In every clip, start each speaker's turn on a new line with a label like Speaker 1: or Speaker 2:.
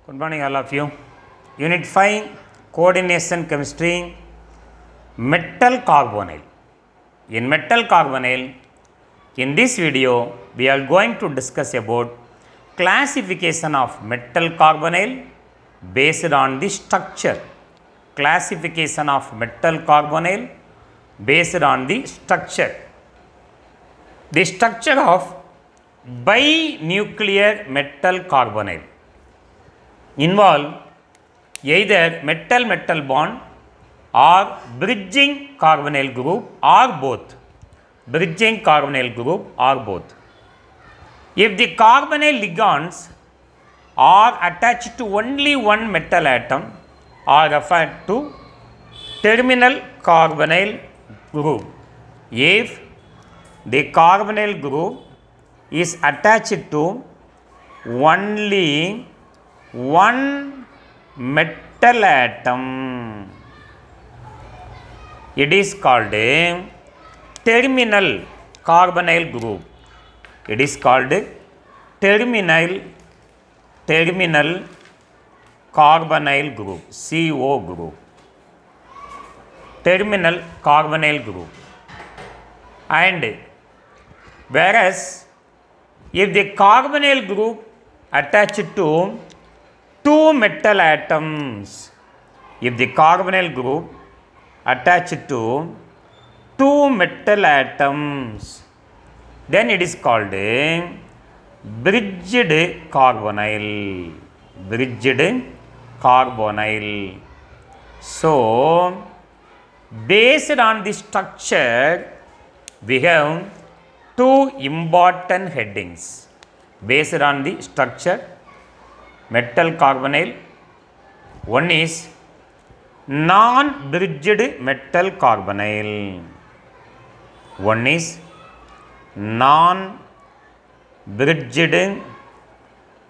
Speaker 1: Good morning all of you. Unit 5 Coordination Chemistry Metal Carbonyl. In metal carbonyl, in this video we are going to discuss about classification of metal carbonyl based on the structure. Classification of metal carbonyl based on the structure. The structure of binuclear metal carbonyl involve either metal-metal bond or bridging carbonyl group or both. Bridging carbonyl group or both. If the carbonyl ligands are attached to only one metal atom are referred to terminal carbonyl group. If the carbonyl group is attached to only one metal atom, it is called a terminal carbonyl group. It is called terminal carbonyl group, CO group. Terminal carbonyl group. And whereas if the carbonyl group attached to two metal atoms, if the carbonyl group attached to two metal atoms, then it is called a bridged carbonyl. Bridged carbonyl. So, based on the structure, we have two important headings. Based on the structure, metal carbonyl, one is non-bridged metal carbonyl. One is non-bridged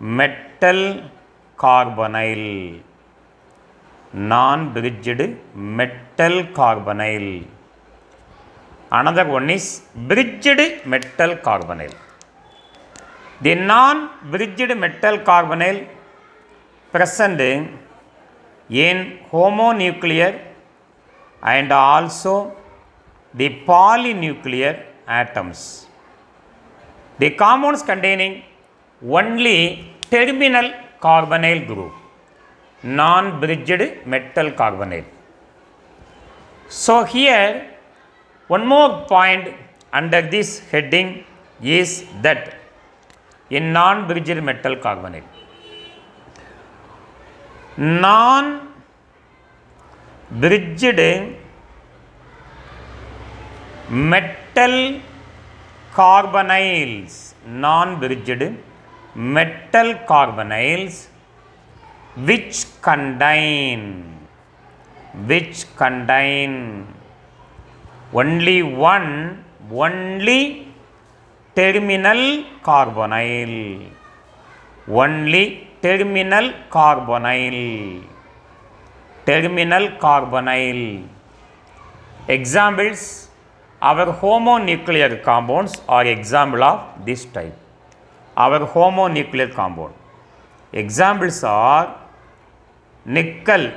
Speaker 1: metal carbonyl. Non-bridged metal carbonyl. Another one is bridged metal carbonyl. The non-bridged metal carbonyl present in homonuclear and also the polynuclear atoms. The compounds containing only terminal carbonyl group, non-bridged metal carbonyl. So here one more point under this heading is that in non-bridged metal carbonyl, non-bridged metal carbonyls, non-bridged metal carbonyls which contain only terminal carbonyl, only terminal carbonyl. Examples, our homonuclear compounds are example of this type. Our homonuclear compound. Examples are nickel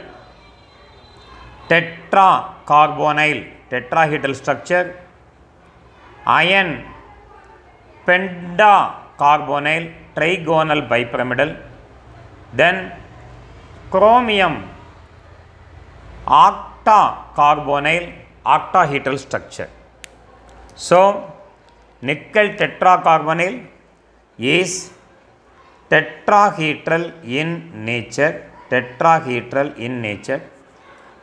Speaker 1: tetracarbonyl, tetrahedral structure, iron pentacarbonyl, trigonal bipyramidal, then chromium octacarbonyl, octahedral structure. So, nickel tetracarbonyl is tetrahedral in nature,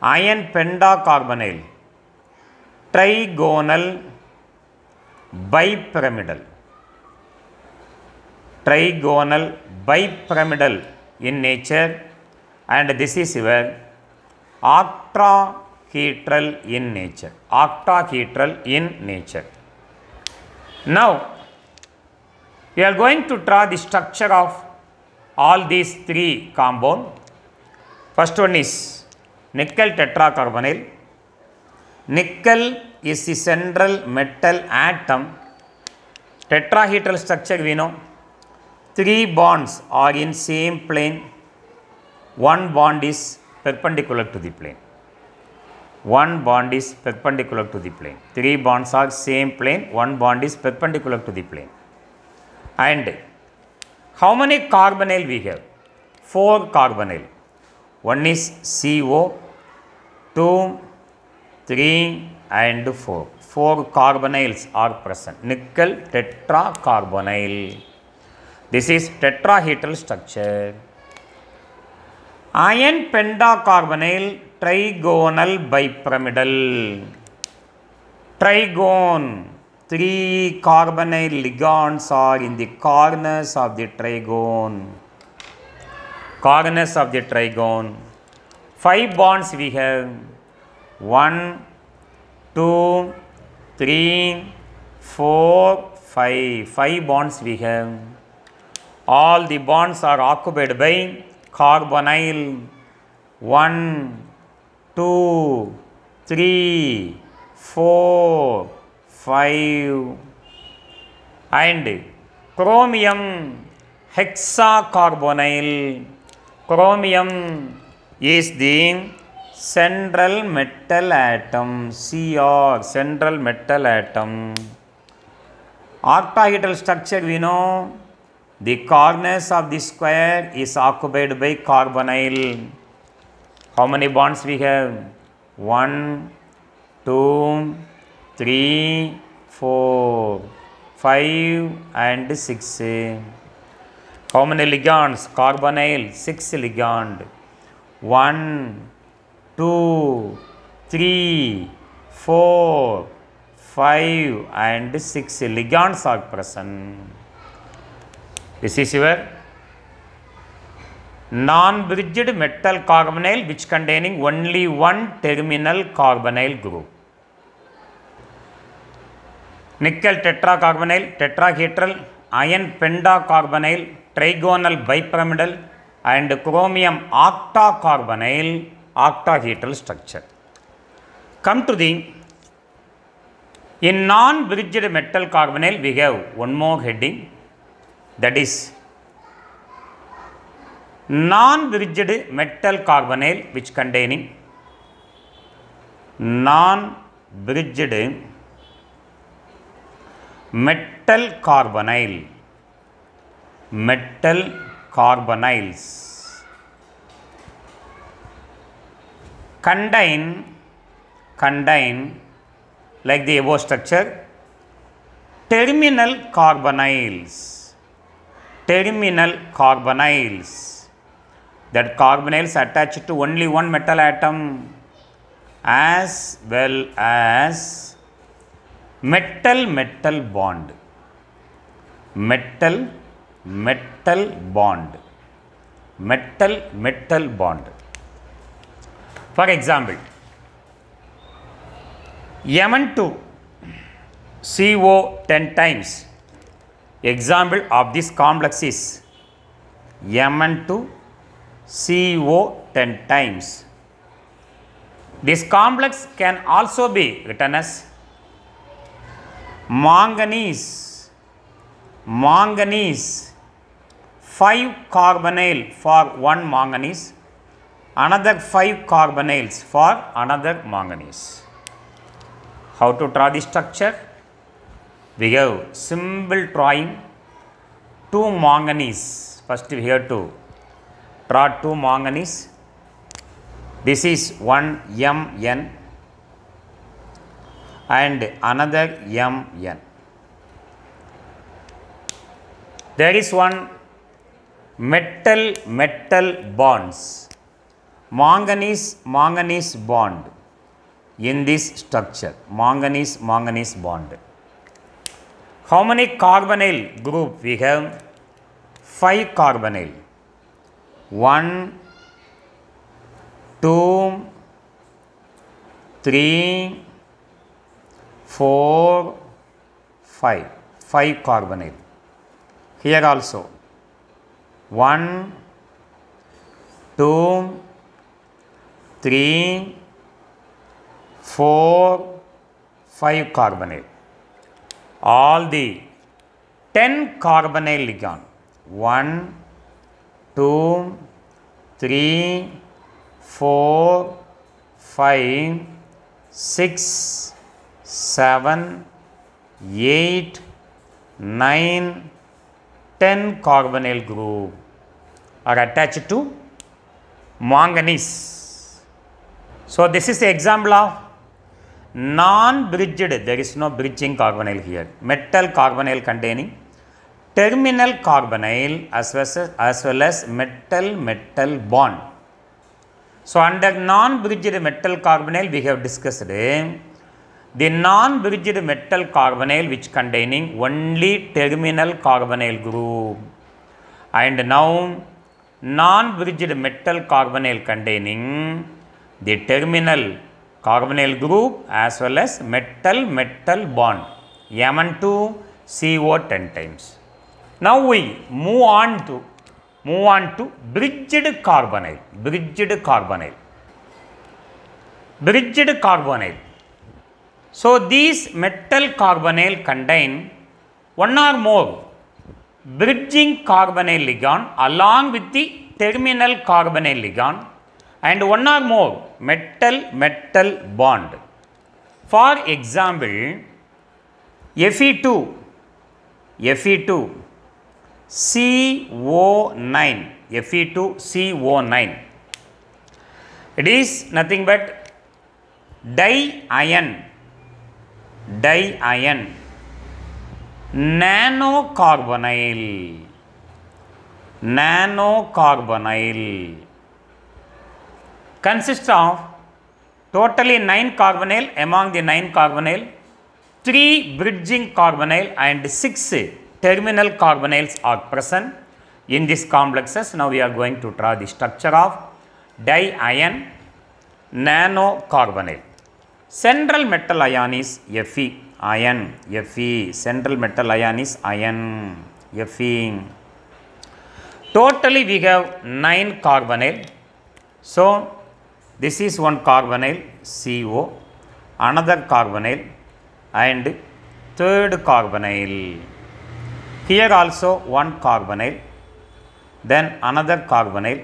Speaker 1: iron pentacarbonyl, trigonal bipyramidal, in nature, and this is your octahedral in nature, Now, we are going to draw the structure of all these three compounds. First one is nickel tetracarbonyl. Nickel is the central metal atom. Tetrahedral structure we know. 3 bonds are in same plane. one bond is perpendicular to the plane. One bond is perpendicular to the plane. Three bonds are same plane, one bond is perpendicular to the plane. And how many carbonyl we have? 4 carbonyl. One is CO, 2, 3 and 4. 4 carbonyls are present. Nickel tetracarbonyl. This is tetrahedral structure. Iron pentacarbonyl trigonal bipyramidal. Trigon. 3 carbonyl ligands are in the corners of the trigon. Corners of the trigon. 5 bonds we have. 1, 2, 3, 4, 5. 5 bonds we have. All the bonds are occupied by carbonyl. 1, 2, 3, 4, 5. And chromium hexacarbonyl. Chromium is the central metal atom, Cr, central metal atom. Octahedral structure we know. The corners of the square is occupied by carbonyl. How many bonds we have? 1, 2, 3, 4, 5 and 6. How many ligands? Carbonyl, 6 ligand. 1, 2, 3, 4, 5 and 6 ligands are present. This is your non-bridged metal carbonyl which containing only one terminal carbonyl group. Nickel tetracarbonyl, tetrahedral, iron pentacarbonyl, trigonal bipyramidal and chromium octacarbonyl, octahedral structure. Come to the, in non-bridged metal carbonyl we have one more heading, that is non-bridged metal carbonyl which containing non-bridged metal carbonyl, metal carbonyls contain like the above structure terminal carbonyls. Terminal carbonyls, that carbonyls attached to only one metal atom as well as metal bond. Metal bond. Metal bond. For example, Mn2 CO 10 times. Example of this complex is Mn2 CO 10 times. This complex can also be written as manganese 5 carbonyl for one manganese, another 5 carbonyls for another manganese. How to draw the structure? We have simple drawing 2 manganese. First we have to draw 2 manganese. This is one Mn and another Mn. There is one metal bonds, manganese bond in this structure, manganese bond. How many carbonyl group we have? 5 carbonyl. 1, 2, 3, 4, 5. 5 carbonyl. Here also 1, 2, 3, 4, 5 carbonyl. All the 10 carbonyl ligand 1, 2, 3, 4, 5, 6, 7, 8, 9, 10 carbonyl group are attached to manganese. So this is the example of non-bridged, there is no bridging carbonyl here, metal carbonyl containing terminal carbonyl as well as metal bond. So under non-bridged metal carbonyl we have discussed the non-bridged metal carbonyl which containing only terminal carbonyl group, and now non-bridged metal carbonyl containing the terminal carbonyl group as well as metal bond Mn2 CO 10 times. Now we move on to bridged carbonyl. So these metal carbonyl contain one or more bridging carbonyl ligand along with the terminal carbonyl ligand and one or more metal bond. For example, Fe2 CO9, Fe2CO9, it is nothing but diion nanocarbonyl consists of totally 9 carbonyl. Among the 9 carbonyl, 3 bridging carbonyl and 6 terminal carbonyls are present in these complexes. Now we are going to draw the structure of diion nanocarbonyl. Central metal ion is Fe, central metal ion is iron, Fe. Totally we have 9 carbonyl. So this is one carbonyl CO, another carbonyl and third carbonyl. Here also one carbonyl, then another carbonyl,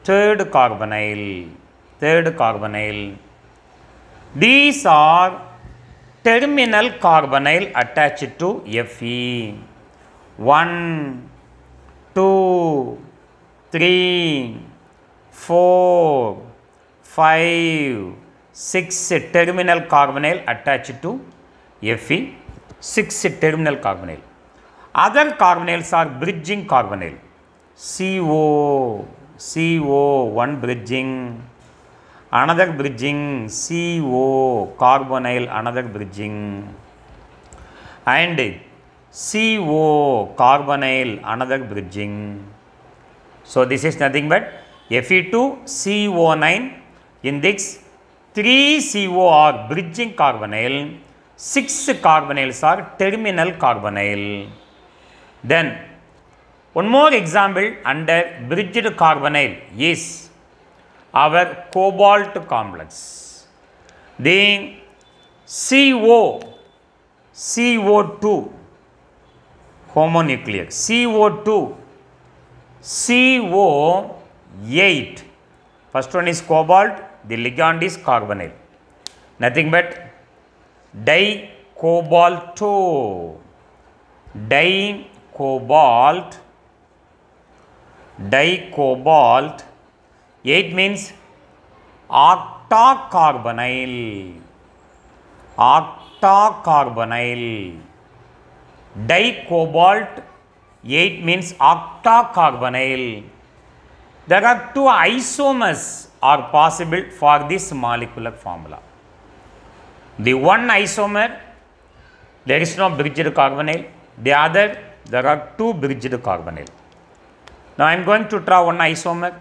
Speaker 1: third carbonyl. These are terminal carbonyl attached to Fe. 1, 2, 3, 4, 5, 6 terminal carbonyl attached to Fe, 6 terminal carbonyl. Other carbonyls are bridging carbonyl. CO, one bridging, another bridging, CO, carbonyl, another bridging, and CO, carbonyl, another bridging. So this is nothing but Fe2CO9. In this, 3 CO are bridging carbonyl, 6 carbonyls are terminal carbonyl. Then one more example under bridged carbonyl is our cobalt complex. The CO2 homonucleic, CO2, CO8. First one is cobalt, the ligand is carbonyl. Nothing but dicobalto. Dicobalt. 8 means octacarbonyl. Dicobalt 8 means octacarbonyl. There are 2 isomers are possible for this molecular formula. The one isomer, there is no bridged carbonyl. The other, there are 2 bridged carbonyl. Now I am going to draw one isomer.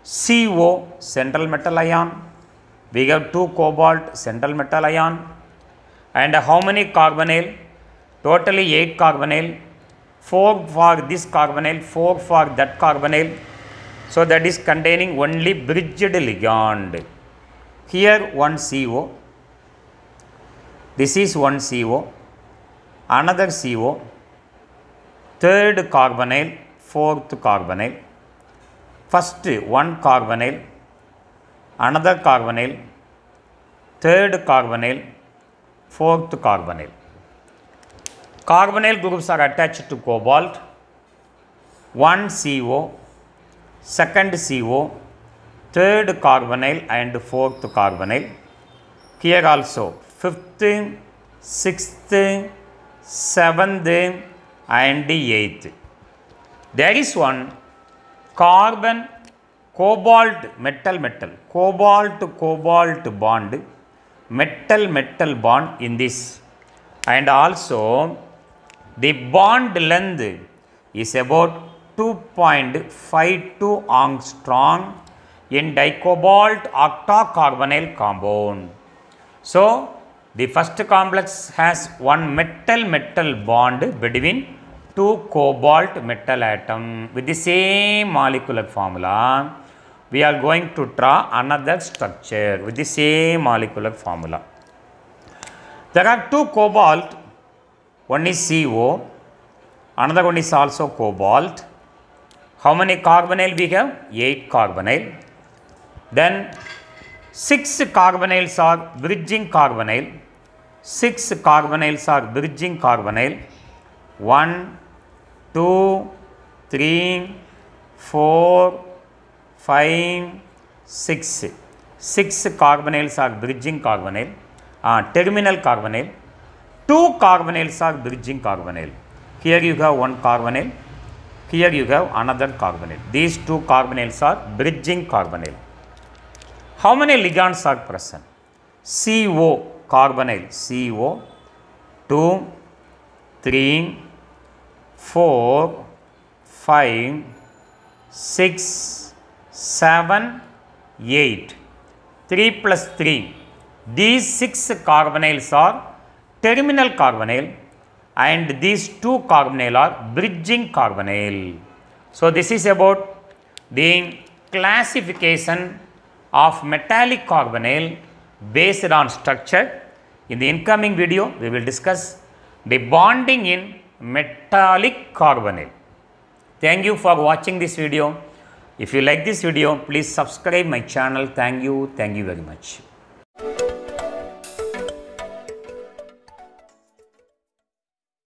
Speaker 1: CO, central metal ion. We have 2 cobalt, central metal ion. And how many carbonyl? Totally 8 carbonyl. 4 for this carbonyl, 4 for that carbonyl. So that is containing only bridged ligand. Here one CO. This is one CO. Another CO. Third carbonyl, fourth carbonyl. first one carbonyl, another carbonyl, third carbonyl, fourth carbonyl. Carbonyl groups are attached to cobalt, one CO, second CO, third carbonyl and fourth carbonyl. Here also fifth, sixth, seventh and eighth. There is one carbon cobalt metal cobalt bond, metal bond in this, and also the bond length is about 2.52 angstrom in dicobalt octocarbonyl compound. So the first complex has one metal bond between two cobalt metal atom with the same molecular formula. We are going to draw another structure with the same molecular formula. There are two cobalt, one is CO, another one is also cobalt. How many carbonyl we have? 8 carbonyl. Then 6 carbonyls are bridging carbonyl. 6 carbonyls are bridging carbonyl. 1, 2, 3, 4, 5, 6. 6 carbonyls are bridging carbonyl, terminal carbonyl. 2 carbonyls are bridging carbonyl. Here you have one carbonyl, here you have another carbonyl. These 2 carbonyls are bridging carbonyl. How many ligands are present? CO carbonyl, CO, 2, 3, 4, 5, 6, 7, 8. 3 plus 3. These 6 carbonyls are terminal carbonyl and these 2 carbonyl are bridging carbonyl. So this is about the classification of metallic carbonyl based on structure. In the incoming video, we will discuss the bonding in metallic carbonyl. Thank you for watching this video. If you like this video, please subscribe my channel. Thank you very much.